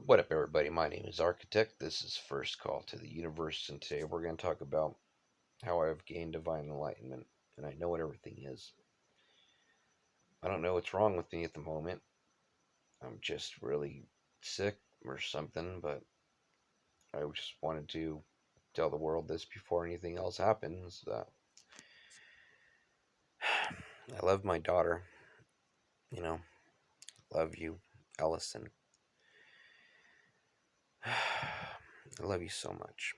What up, everybody? My name is Architect. This is First Call to the Universe, and today we're going to talk about how I've gained divine enlightenment, and I know what everything is. I don't know what's wrong with me at the moment. I'm just really sick or something, but I just wanted to tell the world this before anything else happens. I love my daughter, you know, love you, Ellison. I love you so much.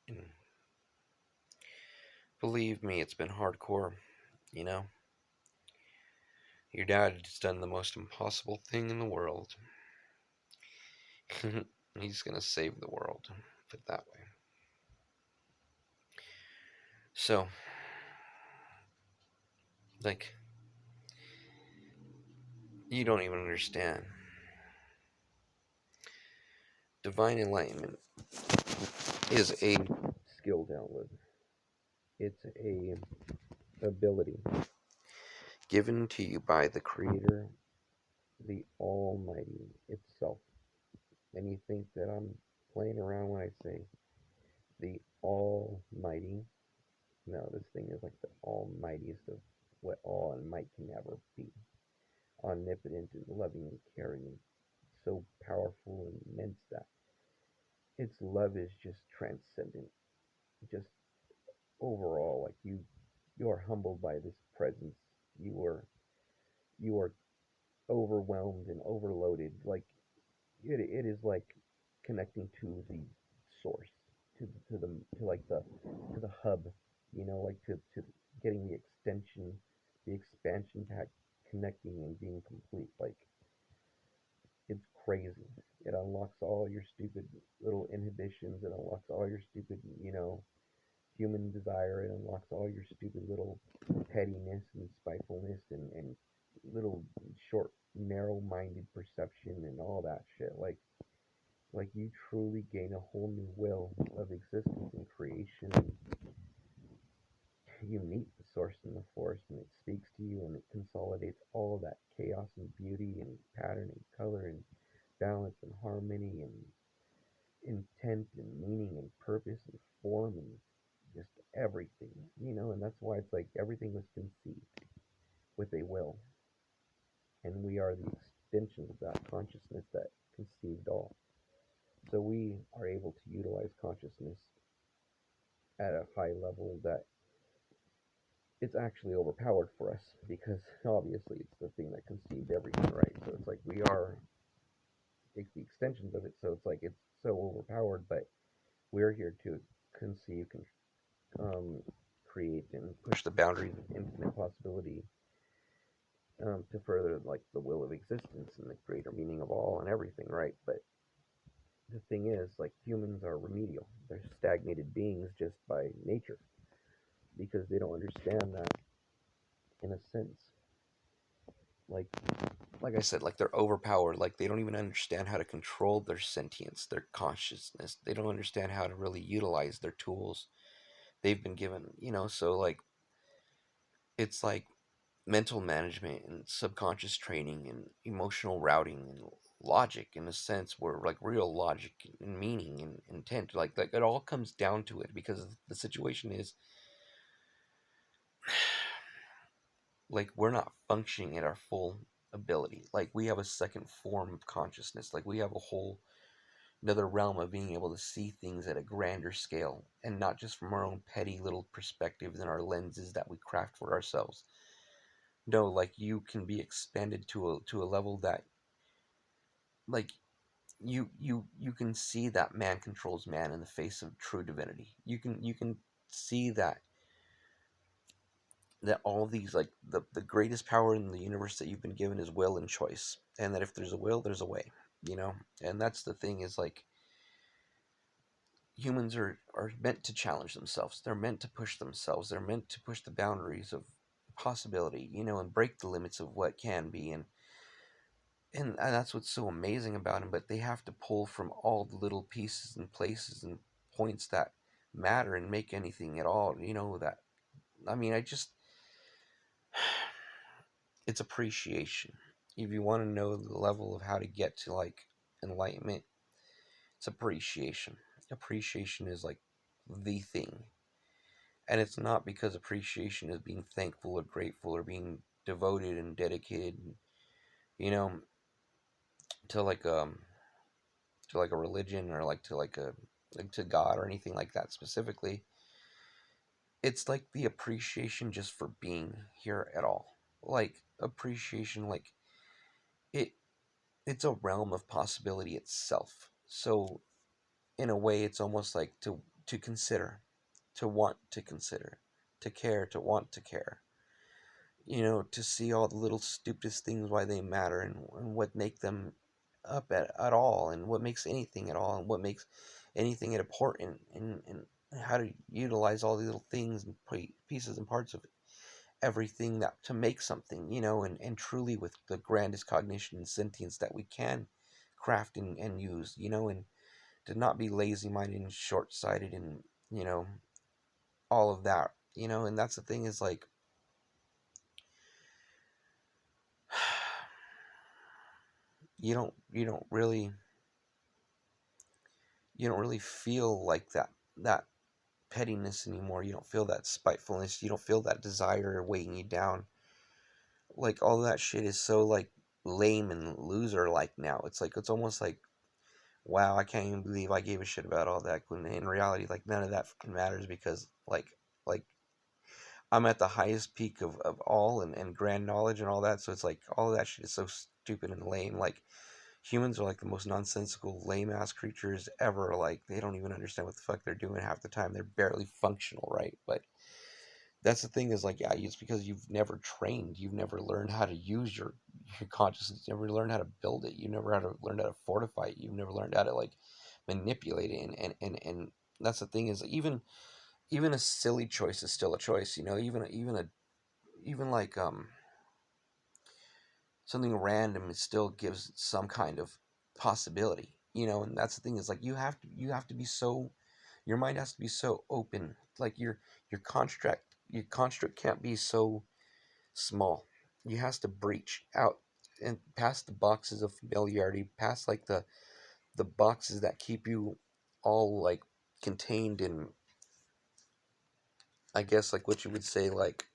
And believe me, it's been hardcore, you know. Your dad has done the most impossible thing in the world. He's gonna save the world, put it that way. So, like, you don't even understand. Divine enlightenment is a skill download. It's a ability given to you by the Creator, the Almighty itself. And you think that I'm playing around when I say the Almighty? No, this thing is like the almightiest of what all and might can ever be. Omnipotent and loving and caring and so powerful and immense that its love is just transcendent, just overall. Like you are humbled by this presence. You are overwhelmed and overloaded. Like it is like connecting to the source, to like the hub. Like to getting the extension, the expansion pack, connecting and being complete. Like it's crazy. It unlocks all your stupid little inhibitions. It unlocks all your stupid, human desire. It unlocks all your stupid little pettiness and spitefulness and little short, narrow-minded perception and all that shit. Like you truly gain a whole new will of existence and creation. And you meet the source in the forest, and it speaks to you, and it consolidates all of that chaos and beauty and pattern and color and balance and harmony and intent and meaning and purpose and form and just everything, and that's why it's like everything was conceived with a will, and we are the extension of that consciousness that conceived all. So we are able to utilize consciousness at a high level that it's actually overpowered for us because obviously it's the thing that conceived everything, right? So it's like we are the extensions of it, so it's like it's so overpowered, but we're here to conceive, um, create, and push the boundaries of infinite possibility, to further like the will of existence and the greater meaning of all and everything, right? But the thing is, like humans are remedial; they're stagnated beings just by nature because they don't understand that in a sense. Like like I said, like they're overpowered. Like they don't even understand how to control their sentience, their consciousness. They don't understand how to really utilize their tools they've been given. So like it's like mental management and subconscious training and emotional routing and logic in a sense where like real logic and meaning and intent like it all comes down to it because the situation is like we're not functioning at our full ability. Like we have a second form of consciousness, like we have a whole another realm of being able to see things at a grander scale and not just from our own petty little perspectives and our lenses that we craft for ourselves. No, like you can be expanded to a level that like you can see that man controls man in the face of true divinity. You can see that all these like the greatest power in the universe that you've been given is will and choice, and that if there's a will there's a way, you know. And that's the thing is like humans are meant to challenge themselves. They're meant to push themselves. They're meant to push the boundaries of possibility, and break the limits of what can be. And that's what's so amazing about them. But they have to pull from all the little pieces and places and points that matter and make anything at all. That I mean, I just it's appreciation. If you want to know the level of how to get to like enlightenment, it's appreciation. Appreciation is like the thing. And it's not because appreciation is being thankful or grateful or being devoted and dedicated, you know, to like a religion or like to like a like to God or anything like that specifically. It's like the appreciation just for being here at all. Like appreciation, like it it's a realm of possibility itself. So in a way it's almost like to consider, to want to consider, to care, to want to care, to see all the little stupidest things, why they matter, and what make them up at all, and what makes anything at all, and what makes anything important, and how to utilize all these little things and pieces and parts of everything that to make something, and truly with the grandest cognition and sentience that we can craft and use, and to not be lazy minded and short sighted and, you know, all of that, and that's the thing is like, you don't really feel like that pettiness anymore. You don't feel that spitefulness. You don't feel that desire weighing you down. Like all that shit is so like lame and loser like now. It's like it's almost like, wow, I can't even believe I gave a shit about all that. When in reality, like none of that fucking matters because like I'm at the highest peak of all and grand knowledge and all that. So it's like all of that shit is so stupid and lame. Like humans are like the most nonsensical, lame ass creatures ever. Like they don't even understand what the fuck they're doing half the time. They're barely functional, right? But that's the thing is like, yeah, it's because you've never trained. You've never learned how to use your consciousness. You never learned how to build it. You never had to learn how to fortify it. You've never learned how to like manipulate it. And that's the thing is even a silly choice is still a choice. Even like something random, it still gives some kind of possibility, and that's the thing is like you have to be so, your mind has to be so open, like your construct can't be so small. You has to breach out and past the boxes of familiarity, past like the boxes that keep you all like contained in, I guess, like what you would say, like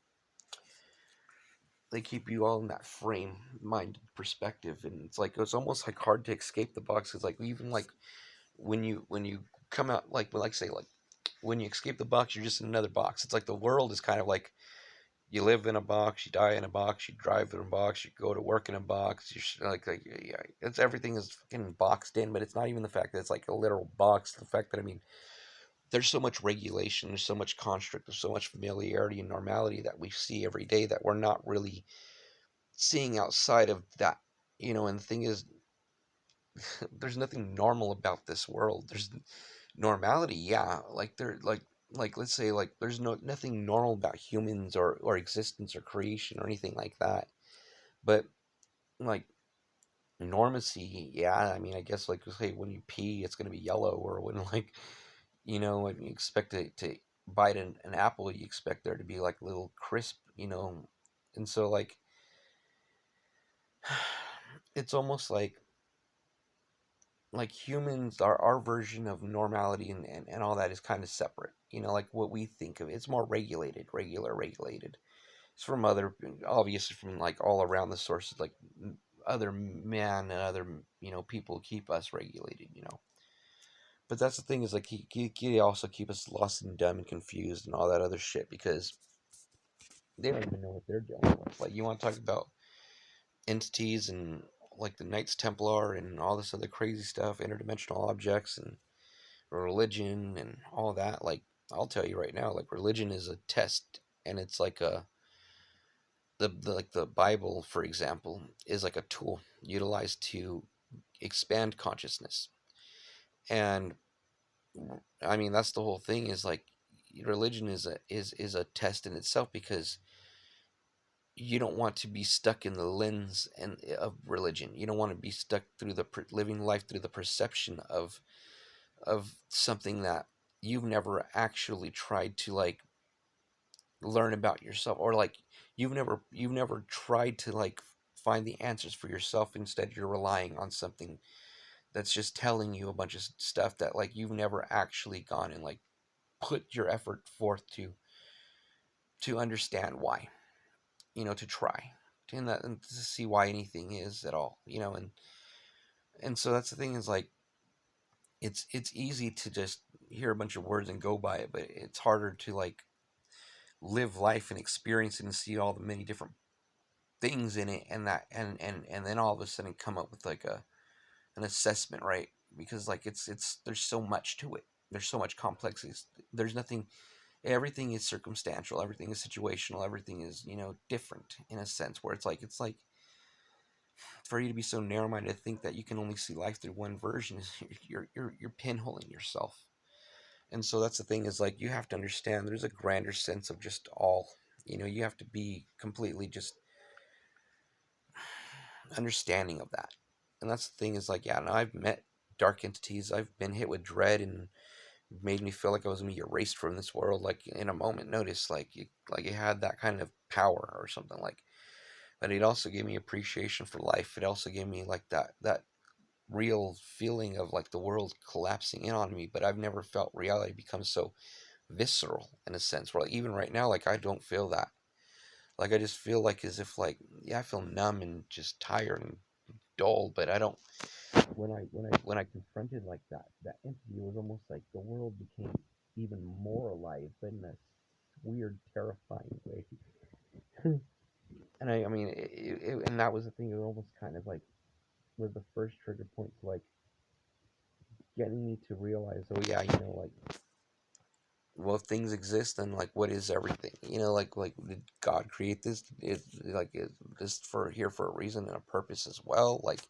they keep you all in that frame mind perspective, and it's like it's almost like hard to escape the box. It's like even like when you come out, like say like when you escape the box, you're just in another box. It's like the world is kind of like you live in a box, you die in a box, you drive in a box, you go to work in a box. You're like yeah, it's everything is fucking boxed in, but it's not even the fact that it's like a literal box. The fact that, I mean, there's so much regulation, there's so much construct, there's so much familiarity and normality that we see every day that we're not really seeing outside of that. And the thing is, there's nothing normal about this world. There's normality, yeah, like there like let's say like there's nothing normal about humans or existence or creation or anything like that. But like normacy, yeah, I mean, I guess like say when you pee it's going to be yellow, or when like, when you expect to bite an apple, you expect there to be like little crisp, and so like it's almost like humans, our version of normality and all that is kind of separate, like what we think of it's more regulated, regulated. It's from other, obviously from like all around the sources, like other man and other, people keep us regulated, but that's the thing is like he also keep us lost and dumb and confused and all that other shit because they don't even know what they're dealing with. Like you want to talk about entities and like the Knights Templar and all this other crazy stuff, interdimensional objects and religion and all that. Like I'll tell you right now, like religion is a test, and it's like the like the Bible, for example, is like a tool utilized to expand consciousness. And I mean that's the whole thing is like religion is a test in itself because you don't want to be stuck in the lens and of religion. You don't want to be stuck through the living life through the perception of something that you've never actually tried to like learn about yourself, or like you've never tried to like find the answers for yourself. Instead you're relying on something that's just telling you a bunch of stuff that like you've never actually gone and like put your effort forth to understand why, to try and to see why anything is at all, and so that's the thing is like it's easy to just hear a bunch of words and go by it, but it's harder to like live life and experience it and see all the many different things in it, and that and then all of a sudden come up with like an assessment, right? Because like it's there's so much to it. There's so much complexity. There's nothing. Everything is circumstantial. Everything is situational. Everything is different in a sense where it's like for you to be so narrow-minded to think that you can only see life through one version is you're pinholing yourself. And so that's the thing is like you have to understand there's a grander sense of just all. You have to be completely just understanding of that. And that's the thing is like, yeah, no, I've met dark entities. I've been hit with dread and made me feel like I was gonna be erased from this world, like in a moment notice, like it had that kind of power or something like. But it also gave me appreciation for life. It also gave me like that real feeling of like the world collapsing in on me. But I've never felt reality become so visceral in a sense. Where like, even right now, like I don't feel that. Like I just feel like as if like yeah, I feel numb and just tired and dull, but I don't. When I confronted like that entity, it was almost like the world became even more alive, but in a weird, terrifying way. And I mean, and that was the thing. It was almost kind of like was the first trigger point to like getting me to realize, oh yeah, like well, if things exist, then like what is everything? Like did God create this? Is this for here for a reason and a purpose as well? Like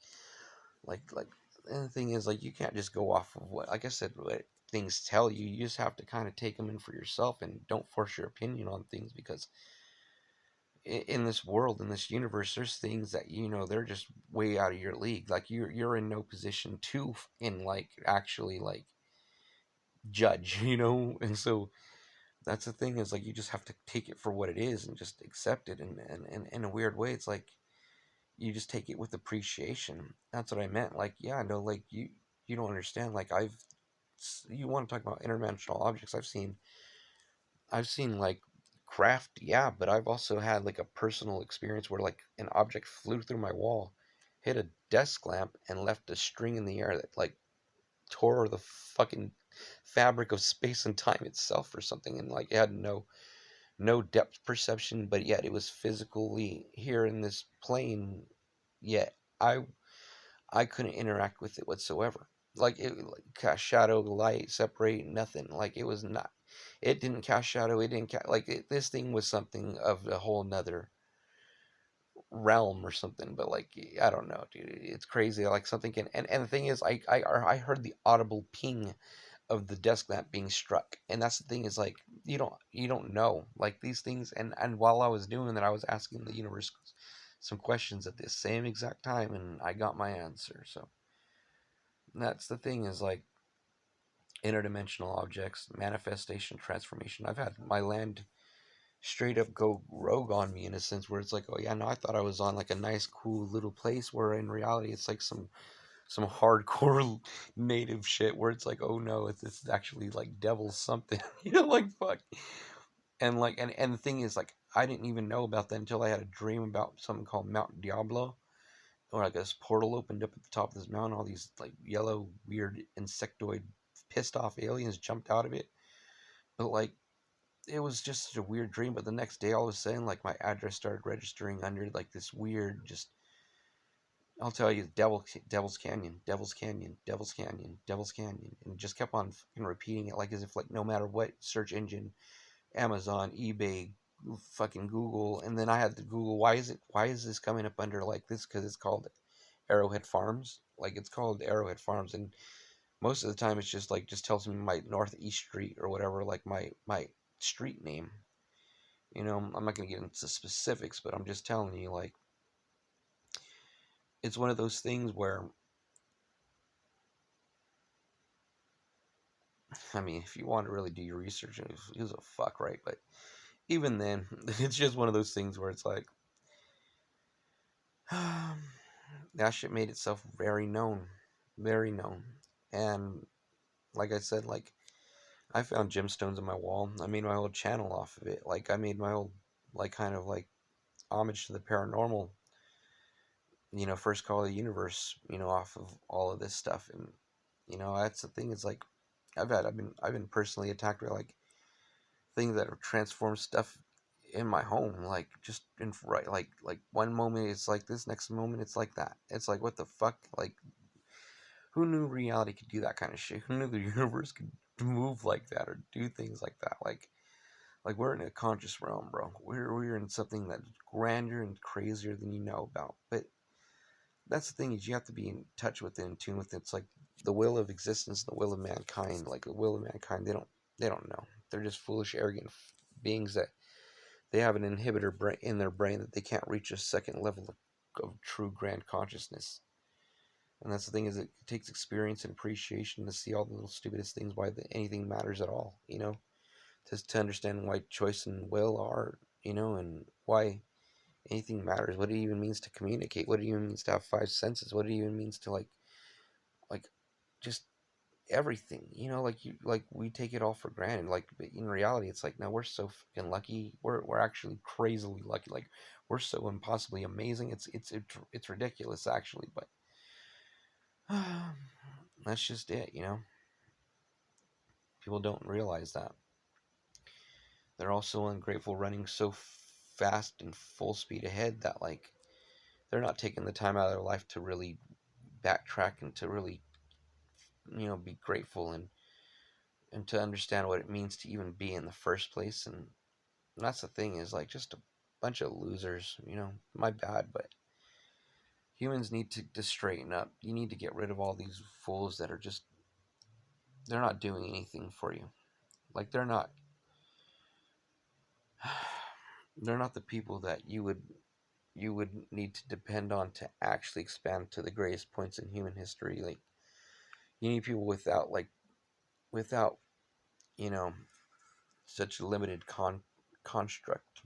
and the thing is like you can't just go off of what like I said what things tell you. You just have to kind of take them in for yourself and don't force your opinion on things because in this world in this universe there's things that they're just way out of your league. Like you're in no position to in like actually like judge, and so that's the thing is like you just have to take it for what it is and just accept it and in a weird way it's like you just take it with appreciation. That's what I meant. Like, yeah, no, like you don't understand. Like you want to talk about interdimensional objects? I've seen like craft, yeah, but I've also had like a personal experience where like an object flew through my wall, hit a desk lamp, and left a string in the air that like tore the fucking fabric of space and time itself or something, and like it had no depth perception, but yet it was physically here in this plane. Yet I I couldn't interact with it whatsoever. Like it, like cast shadow, light, separate, nothing. Like it was not. It didn't cast shadow. It didn't cast like this thing was something of a whole nother realm or something. But like I don't know, dude. It's crazy. Like something can. And the thing is, I heard the audible ping of the desk lamp being struck, and that's the thing is like you don't know like these things. And while I was doing that, I was asking the universe some questions at the same exact time, and I got my answer. So that's the thing is like interdimensional objects, manifestation, transformation. I've had my land straight up go rogue on me in a sense where it's like, oh yeah, no, I thought I was on like a nice, cool little place where in reality it's like some hardcore native shit where it's like, oh no, it's actually like devil something, like fuck. And like and the thing is like I didn't even know about that until I had a dream about something called Mount Diablo, or like this portal opened up at the top of this mountain. All these like yellow, weird insectoid, pissed off aliens jumped out of it. But like it was just such a weird dream. But the next day, all of a sudden, like my address started registering under like this weird, just I'll tell you, Devil's Canyon, Devil's Canyon, Devil's Canyon, Devil's Canyon, and just kept on fucking repeating it like as if like no matter what search engine, Amazon, eBay, fucking Google, and then I had to Google why is this coming up under like this because it's called Arrowhead Farms. Like it's called Arrowhead Farms, and most of the time it's just like just tells me my northeast street or whatever, like my street name. I'm not gonna get into specifics, but I'm just telling you, like it's one of those things where, I mean, if you want to really do your research, it was a fuck, right? But even then, it's just one of those things where it's like, that shit made itself very known. very known. And like I said, like I found gemstones on my wall. I made my whole channel off of it. Like I made my whole like kind of like homage to the paranormal, first call of the universe, off of all of this stuff. And that's the thing. Is like I've been personally attacked by like things that have transformed stuff in my home. Like just in right, like one moment it's like this, next moment it's like that. It's like what the fuck? Like who knew reality could do that kind of shit? Who knew the universe could move like that or do things like that? Like we're in a conscious realm, bro. We're in something that's grander and crazier than you know about. But that's the thing is you have to be in touch with it, in tune with it. It's like the will of existence, the will of mankind. Like the will of mankind, they don't know. They're just foolish, arrogant beings that they have an inhibitor in their brain that they can't reach a second level of true grand consciousness. And that's the thing is it takes experience and appreciation to see all the little stupidest things why anything matters at all. Just to understand why choice and will are, and why anything matters. What it even means to communicate. What it even means to have five senses. What it even means to like just everything. Like we take it all for granted. Like but in reality, it's like no, we're so fucking lucky. We're actually crazily lucky. Like we're so impossibly amazing. It's ridiculous actually, but that's just it. People don't realize that they're also ungrateful, running so fast and full speed ahead that like they're not taking the time out of their life to really backtrack and to really be grateful and to understand what it means to even be in the first place. And that's the thing is like just a bunch of losers. My bad, but humans need to straighten up. You need to get rid of all these fools that are just they're not doing anything for you. Like they're not the people that you would need to depend on to actually expand to the greatest points in human history. Like you need people without you know such a limited construct.